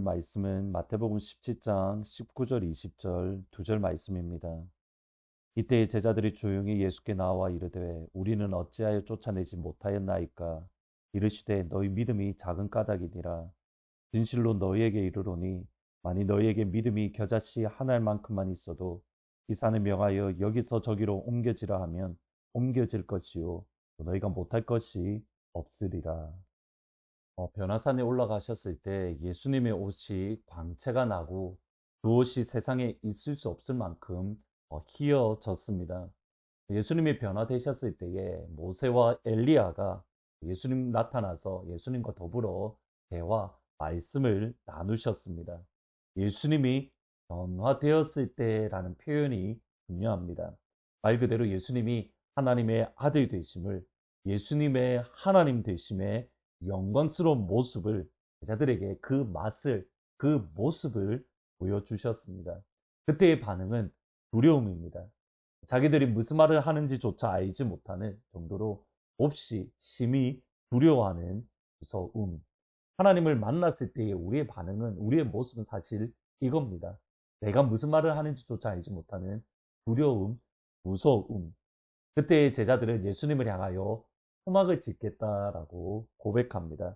말씀은 마태복음 17장 19절 20절 2절 말씀입니다. 이때 제자들이 조용히 예수께 나와 이르되 우리는 어찌하여 쫓아내지 못하였나이까. 이르시되 너희 믿음이 작은 까닭이니라. 진실로 너희에게 이르노니 만일 너희에게 믿음이 겨자씨 한 알만큼만 있어도 이 산을 명하여 여기서 저기로 옮겨지라 하면 옮겨질 것이요 또 너희가 못할 것이 없으리라. 변화산에 올라가셨을 때 예수님의 옷이 광채가 나고 그 옷이 세상에 있을 수 없을 만큼 희어졌습니다. 예수님이 변화되셨을 때에 모세와 엘리야가 예수님 나타나서 예수님과 더불어 대화, 말씀을 나누셨습니다. 예수님이 변화되었을 때라는 표현이 중요합니다. 말 그대로 예수님이 하나님의 아들 되심을, 예수님의 하나님 되심의 영광스러운 모습을 제자들에게 그 맛을, 그 모습을 보여주셨습니다. 그때의 반응은 두려움입니다. 자기들이 무슨 말을 하는지조차 알지 못하는 정도로 몹시 심히 두려워하는 무서움. 하나님을 만났을 때의 우리의 반응은, 우리의 모습은 사실 이겁니다. 내가 무슨 말을 하는지조차 알지 못하는 두려움, 무서움. 그때 제자들은 예수님을 향하여 토막을 짓겠다라고 고백합니다.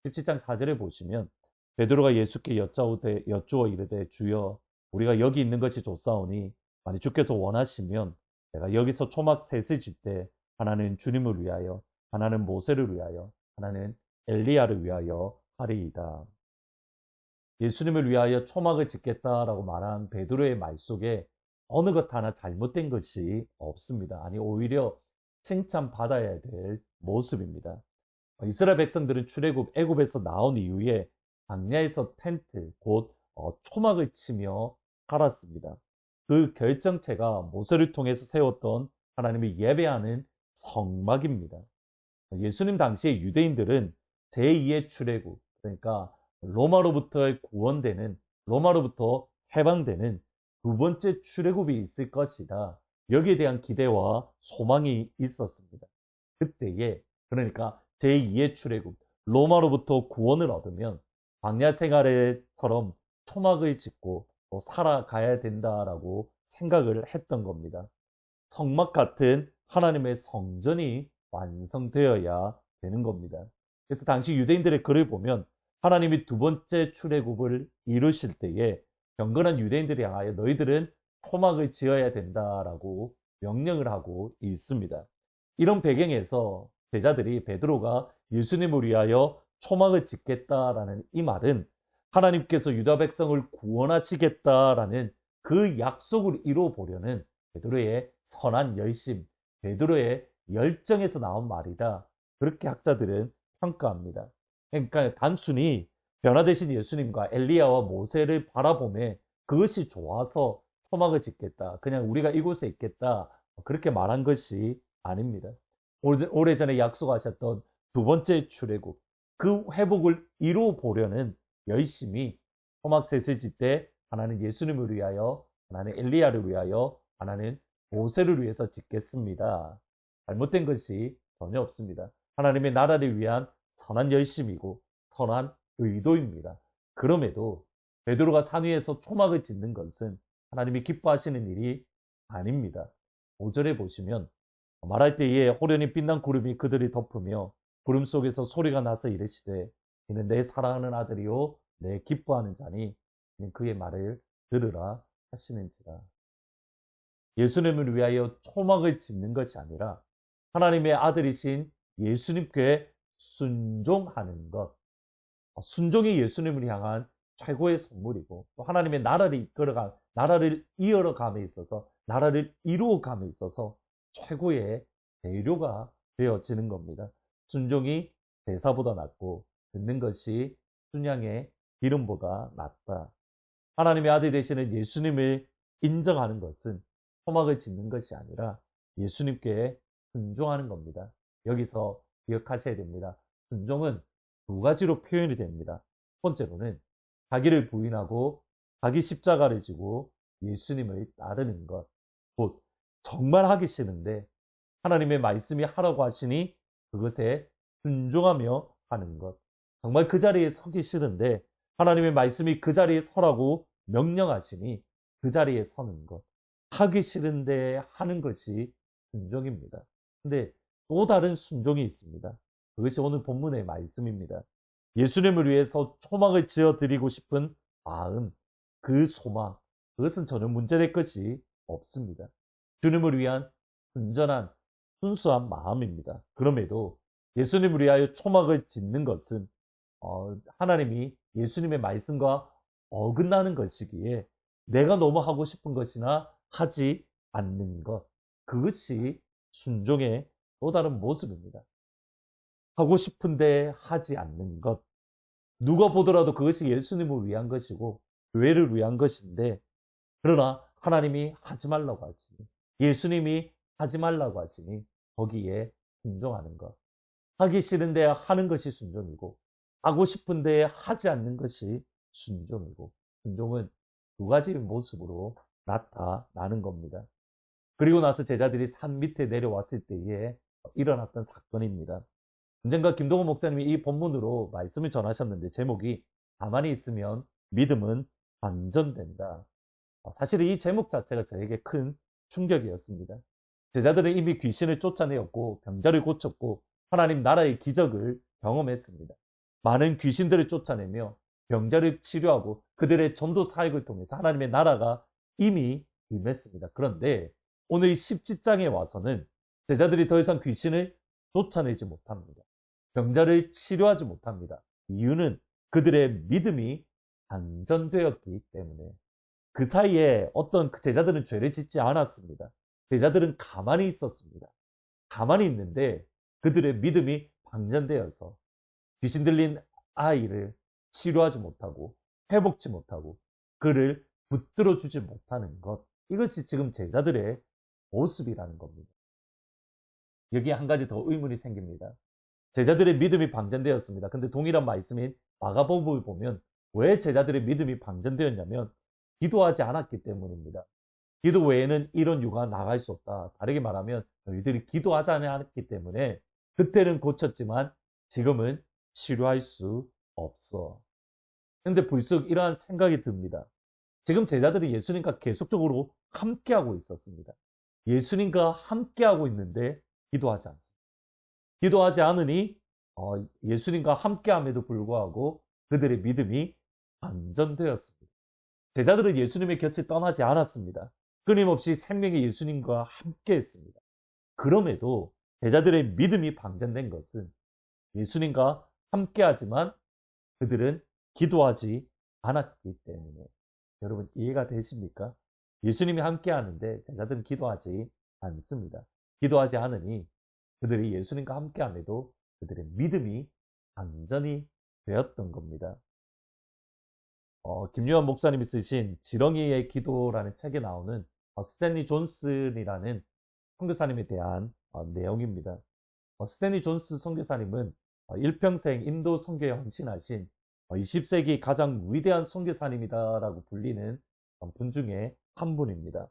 17장 4절에 보시면 베드로가 예수께 여쭈어 이르되 주여 우리가 여기 있는 것이 좋사오니 만일 주께서 원하시면 내가 여기서 초막 셋을 짓되 하나는 주님을 위하여, 하나는 모세를 위하여, 하나는 엘리야를 위하여 하리이다. 예수님을 위하여 초막을 짓겠다라고 말한 베드로의 말 속에 어느 것 하나 잘못된 것이 없습니다. 아니 오히려 칭찬받아야 될 모습입니다. 이스라엘 백성들은 출애굽 애굽에서 나온 이후에 광야에서 텐트 곧 초막을 치며 살았습니다. 그 결정체가 모세를 통해서 세웠던 하나님이 예배하는 성막입니다. 예수님 당시에 유대인들은 제2의 출애굽, 그러니까 로마로부터 구원되는, 로마로부터 해방되는 두 번째 출애굽이 있을 것이다. 여기에 대한 기대와 소망이 있었습니다. 그때에, 그러니까 제2의 출애굽, 로마로부터 구원을 얻으면 광야 생활에처럼 초막을 짓고 또 살아가야 된다라고 생각을 했던 겁니다. 성막 같은 하나님의 성전이 완성되어야 되는 겁니다. 그래서 당시 유대인들의 글을 보면 하나님이 두 번째 출애굽을 이루실 때에 경건한 유대인들을 향하여 너희들은 초막을 지어야 된다라고 명령을 하고 있습니다. 이런 배경에서 제자들이 베드로가 예수님을 위하여 초막을 짓겠다라는 이 말은 하나님께서 유다 백성을 구원하시겠다라는 그 약속을 이루어 보려는 베드로의 선한 열심, 베드로의 열정에서 나온 말이다. 그렇게 학자들은 평가합니다. 그러니까 단순히 변화되신 예수님과 엘리야와 모세를 바라보며 그것이 좋아서 초막을 짓겠다. 그냥 우리가 이곳에 있겠다. 그렇게 말한 것이 아닙니다. 오래전에 약속하셨던 두 번째 출애굽, 그 회복을 이루어 보려는 열심히 초막셋을 짓되 하나는 예수님을 위하여, 하나는 엘리야를 위하여, 하나는 모세를 위해서 짓겠습니다. 잘못된 것이 전혀 없습니다. 하나님의 나라를 위한 선한 열심이고 선한 의도입니다. 그럼에도 베드로가 산 위에서 초막을 짓는 것은 하나님이 기뻐하시는 일이 아닙니다. 5절에 보시면 말할 때에 호련히 빛난 구름이 그들을 덮으며 구름 속에서 소리가 나서 이르시되 이는 내 사랑하는 아들이요 내 기뻐하는 자니 이는 그의 말을 들으라 하시는지라. 예수님을 위하여 초막을 짓는 것이 아니라 하나님의 아들이신 예수님께 순종하는 것. 순종이 예수님을 향한 최고의 선물이고 또 하나님의 나라를 이어감에 있어서, 나라를 이루어감에 있어서 최고의 배려가 되어지는 겁니다. 순종이 대사보다 낫고 듣는 것이 순양의 기름보다 낫다. 하나님의 아들 되시는 예수님을 인정하는 것은 초막을 짓는 것이 아니라 예수님께 순종하는 겁니다. 여기서 기억하셔야 됩니다. 순종은 두 가지로 표현이 됩니다. 첫 번째로는 자기를 부인하고 자기 십자가를 지고 예수님을 따르는 것. 곧 정말 하기 싫은데 하나님의 말씀이 하라고 하시니 그것에 순종하며 하는 것. 정말 그 자리에 서기 싫은데 하나님의 말씀이 그 자리에 서라고 명령하시니 그 자리에 서는 것. 하기 싫은데 하는 것이 순종입니다. 근데 또 다른 순종이 있습니다. 그것이 오늘 본문의 말씀입니다. 예수님을 위해서 초막을 지어드리고 싶은 마음, 그 소망, 그것은 전혀 문제될 것이 없습니다. 주님을 위한 순전한 순수한 마음입니다. 그럼에도 예수님을 위하여 초막을 짓는 것은 하나님이 예수님의 말씀과 어긋나는 것이기에 내가 너무 하고 싶은 것이나 하지 않는 것, 그것이 순종의 또 다른 모습입니다. 하고 싶은데 하지 않는 것, 누가 보더라도 그것이 예수님을 위한 것이고 교회를 위한 것인데, 그러나 하나님이 하지 말라고 하시니, 예수님이 하지 말라고 하시니 거기에 순종하는 것. 하기 싫은데 하는 것이 순종이고, 하고 싶은데 하지 않는 것이 순종이고, 순종은 두 가지 모습으로 나타나는 겁니다. 그리고 나서 제자들이 산 밑에 내려왔을 때에 일어났던 사건입니다. 언젠가 김동호 목사님이 이 본문으로 말씀을 전하셨는데, 제목이 가만히 있으면 믿음은 반전된다. 사실 이 제목 자체가 저에게 큰 충격이었습니다. 제자들은 이미 귀신을 쫓아내었고 병자를 고쳤고 하나님 나라의 기적을 경험했습니다. 많은 귀신들을 쫓아내며 병자를 치료하고 그들의 전도 사역을 통해서 하나님의 나라가 이미 임했습니다. 그런데 오늘 17장에 와서는 제자들이 더 이상 귀신을 쫓아내지 못합니다. 병자를 치료하지 못합니다. 이유는 그들의 믿음이 반전되었기 때문에. 그 사이에 어떤 제자들은 죄를 짓지 않았습니다. 제자들은 가만히 있었습니다. 가만히 있는데 그들의 믿음이 방전되어서 귀신 들린 아이를 치료하지 못하고 회복치 못하고 그를 붙들어 주지 못하는 것, 이것이 지금 제자들의 모습이라는 겁니다. 여기에 한 가지 더 의문이 생깁니다. 제자들의 믿음이 방전되었습니다. 근데 동일한 말씀인 마가복음을 보면 왜 제자들의 믿음이 방전되었냐면 기도하지 않았기 때문입니다. 기도 외에는 이런 유가 나갈 수 없다. 다르게 말하면 너희들이 기도하지 않았기 때문에 그때는 고쳤지만 지금은 치료할 수 없어. 그런데 불쑥 이러한 생각이 듭니다. 지금 제자들이 예수님과 계속적으로 함께하고 있었습니다. 예수님과 함께하고 있는데 기도하지 않습니다. 기도하지 않으니 예수님과 함께함에도 불구하고 그들의 믿음이 반전되었습니다. 제자들은 예수님의 곁을 떠나지 않았습니다. 끊임없이 생명의 예수님과 함께 했습니다. 그럼에도 제자들의 믿음이 방전된 것은 예수님과 함께하지만 그들은 기도하지 않았기 때문에. 여러분 이해가 되십니까? 예수님이 함께하는데 제자들은 기도하지 않습니다. 기도하지 않으니 그들이 예수님과 함께함에도 그들의 믿음이 방전이 되었던 겁니다. 김유한 목사님이 쓰신 지렁이의 기도라는 책에 나오는 스탠리 존슨이라는 선교사님에 대한 내용입니다. 스탠리 존슨 선교사님은 일평생 인도 선교에 헌신하신 20세기 가장 위대한 선교사님이다라고 불리는 분 중에 한 분입니다.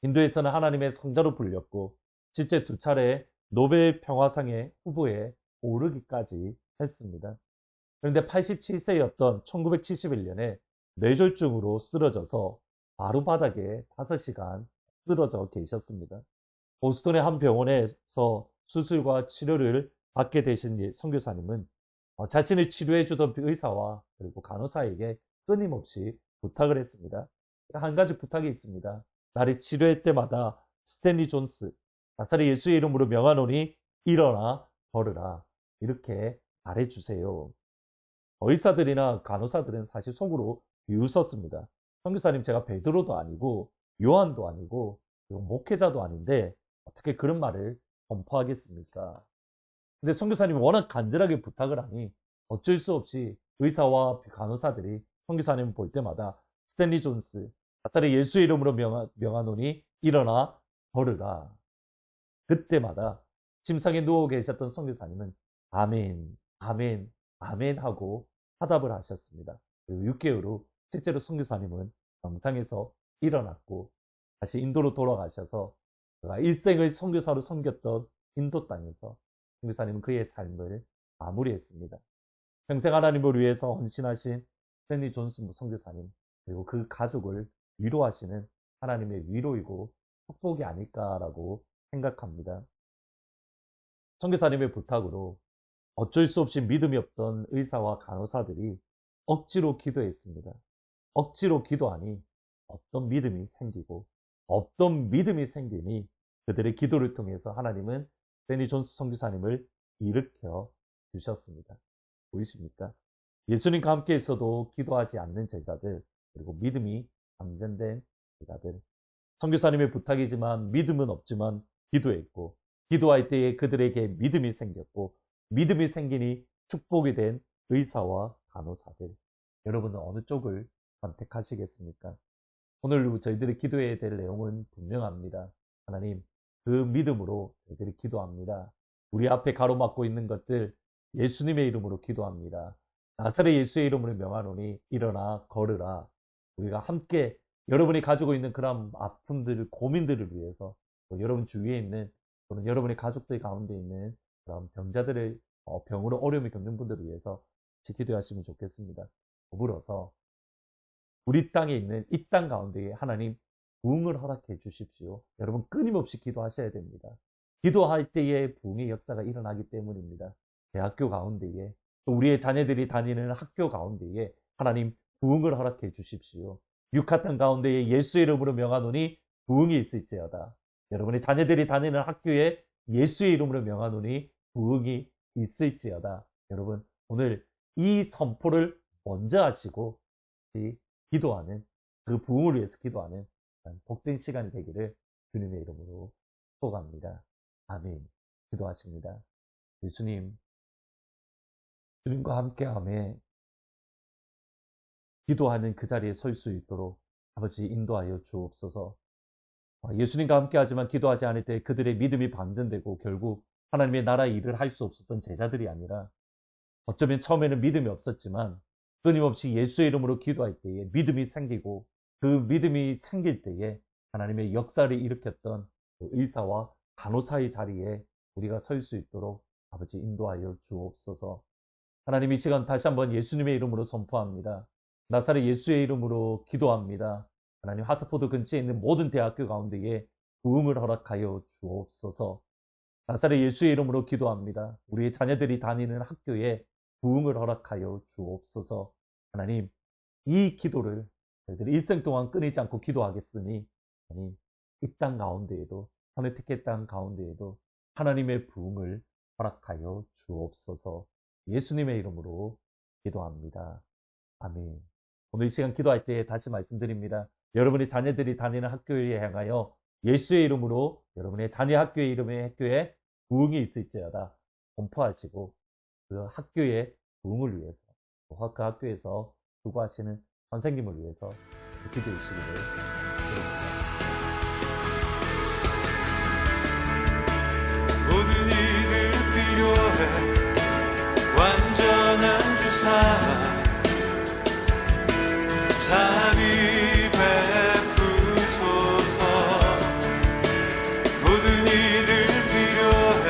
인도에서는 하나님의 성자로 불렸고 실제 2차례 노벨 평화상의 후보에 오르기까지 했습니다. 그런데 87세였던 1971년에 뇌졸중으로 쓰러져서 바로 바닥에 5시간 쓰러져 계셨습니다. 보스턴의 한 병원에서 수술과 치료를 받게 되신 선교사님은 자신을 치료해주던 의사와 그리고 간호사에게 끊임없이 부탁을 했습니다. 한 가지 부탁이 있습니다. 나를 치료할 때마다 스탠리 존스, 나사렛 예수의 이름으로 명하노니 일어나 걸으라, 이렇게 말해주세요. 의사들이나 간호사들은 사실 속으로 비웃었습니다. 선교사님, 제가 베드로도 아니고 요한도 아니고 목회자도 아닌데 어떻게 그런 말을 선포하겠습니까? 근데 선교사님이 워낙 간절하게 부탁을 하니 어쩔 수 없이 의사와 간호사들이 선교사님을 볼 때마다 스탠리 존스, 나사렛 예수의 이름으로 명하노니 일어나 걸으라. 그때마다 침상에 누워 계셨던 선교사님은 아멘, 아멘, 아멘 하고 화답을 하셨습니다. 그리고 6개월 후 실제로 선교사님은 영상에서 일어났고 다시 인도로 돌아가셔서 일생을 선교사로 섬겼던 인도 땅에서 선교사님은 그의 삶을 마무리했습니다. 평생 하나님을 위해서 헌신하신 스탠리 존슨 선교사님 그리고 그 가족을 위로하시는 하나님의 위로이고 축복이 아닐까라고 생각합니다. 선교사님의 부탁으로 어쩔 수 없이 믿음이 없던 의사와 간호사들이 억지로 기도했습니다. 억지로 기도하니 없던 믿음이 생기고 없던 믿음이 생기니 그들의 기도를 통해서 하나님은 스탠리 존슨 선교사님을 일으켜 주셨습니다. 보이십니까? 예수님과 함께 있어도 기도하지 않는 제자들, 그리고 믿음이 감전된 제자들. 선교사님의 부탁이지만 믿음은 없지만 기도했고, 기도할 때에 그들에게 믿음이 생겼고, 믿음이 생기니 축복이 된 의사와 간호사들. 여러분은 어느 쪽을 선택하시겠습니까? 오늘 저희들이 기도해야 될 내용은 분명합니다. 하나님, 그 믿음으로 저희들이 기도합니다. 우리 앞에 가로막고 있는 것들 예수님의 이름으로 기도합니다. 나사렛 예수의 이름으로 명하노니 일어나 걸으라. 우리가 함께 여러분이 가지고 있는 그런 아픔들, 고민들을 위해서 또 여러분 주위에 있는 또는 여러분의 가족들 가운데 있는 그런 병자들을 병으로 어려움을 겪는 분들을 위해서 기도하시면 좋겠습니다. 더불어서 우리 땅에 있는 이 땅 가운데에 하나님 부흥을 허락해 주십시오. 여러분 끊임없이 기도하셔야 됩니다. 기도할 때에 부흥의 역사가 일어나기 때문입니다. 대학교 가운데에 또 우리의 자녀들이 다니는 학교 가운데에 하나님 부흥을 허락해 주십시오. 육하탄 가운데에 예수의 이름으로 명하노니 부흥이 있을지어다. 여러분의 자녀들이 다니는 학교에 예수의 이름으로 명하노니 부흥이 있을지어다. 여러분 오늘 이 선포를 먼저 하시고 기도하는 그 부흥을 위해서 기도하는 복된 시간이 되기를 주님의 이름으로 축복합니다. 아멘. 기도하십니다. 예수님, 주님과 함께함에 기도하는 그 자리에 설 수 있도록 아버지 인도하여 주옵소서. 예수님과 함께하지만 기도하지 않을 때 그들의 믿음이 방전되고 결국 하나님의 나라 일을 할 수 없었던 제자들이 아니라 어쩌면 처음에는 믿음이 없었지만 끊임없이 예수의 이름으로 기도할 때에 믿음이 생기고 그 믿음이 생길 때에 하나님의 역사를 일으켰던 그 의사와 간호사의 자리에 우리가 설 수 있도록 아버지 인도하여 주옵소서. 하나님 이 시간 다시 한번 예수님의 이름으로 선포합니다. 나사렛 예수의 이름으로 기도합니다. 하나님 하트포드 근처에 있는 모든 대학교 가운데에 부흥을 허락하여 주옵소서. 나사렛 예수의 이름으로 기도합니다. 우리의 자녀들이 다니는 학교에 부흥을 허락하여 주옵소서. 하나님 이 기도를 저희들이 일생 동안 끊이지 않고 기도하겠으니 하나님 이 땅 가운데에도 코네티켓 땅 가운데에도 하나님의 부흥을 허락하여 주옵소서. 예수님의 이름으로 기도합니다. 아멘. 오늘 이 시간 기도할 때 다시 말씀드립니다. 여러분의 자녀들이 다니는 학교에 향하여 예수의 이름으로 여러분의 자녀 학교의 이름의 학교에 부흥이 있을지어다 선포하시고 그 학교의 부흥을 위해서 그 학교에서 수고하시는 선생님을 위해서 기도해 주시기를 바랍니다. 모든 이들 필요해 완전한 주사 자비 베푸소서. 모든 이들 필요해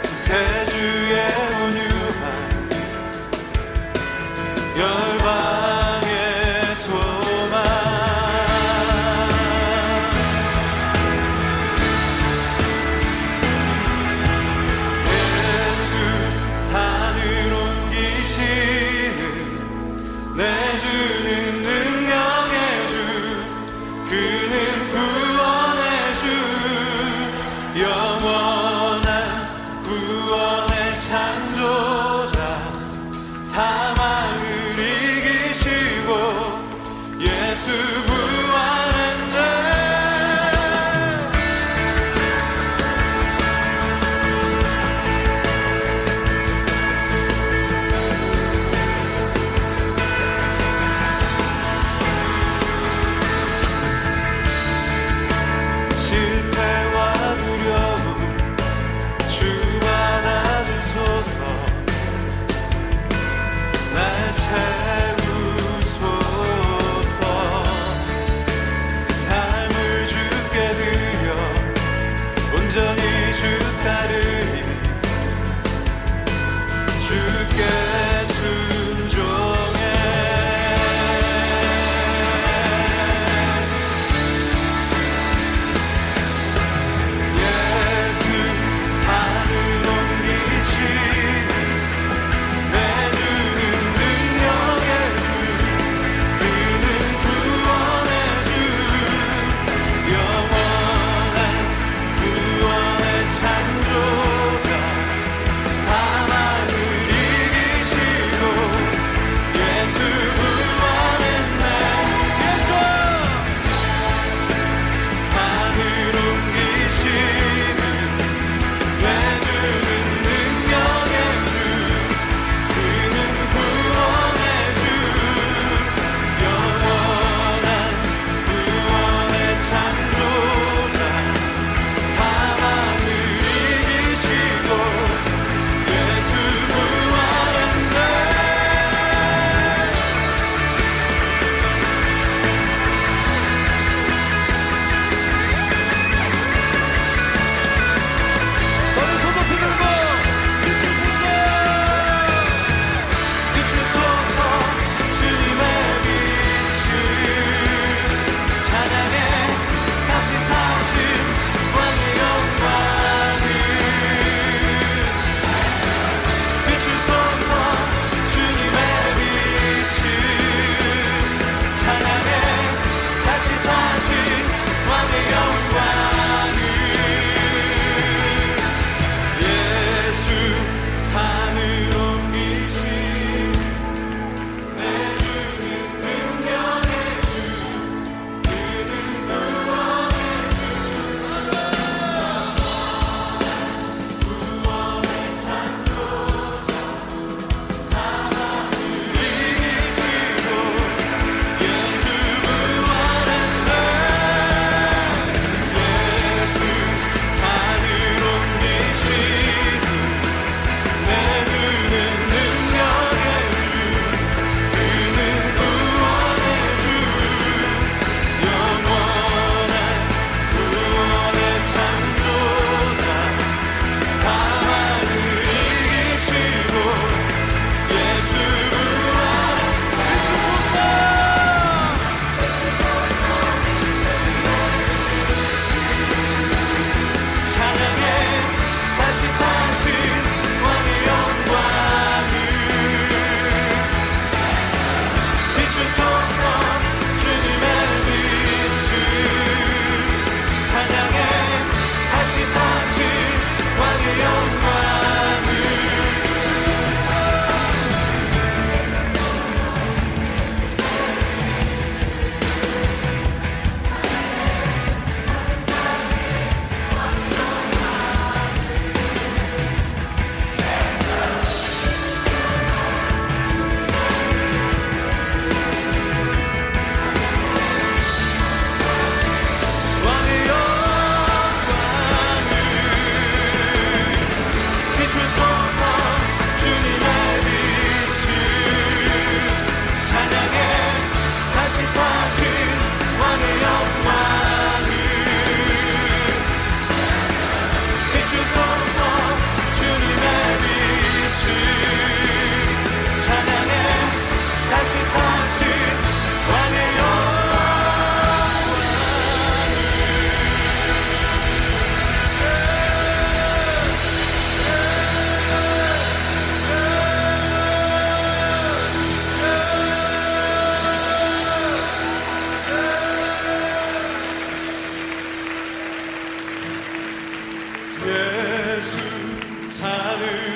구세주의 온유한 열방의 소망.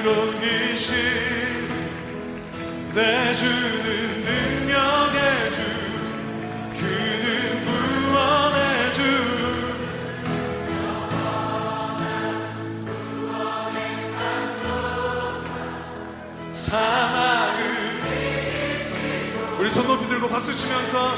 옮기신 내 주는 능력의 주, 그는 구원의 주. 사망을 우리 손 높이 들고 박수 치면서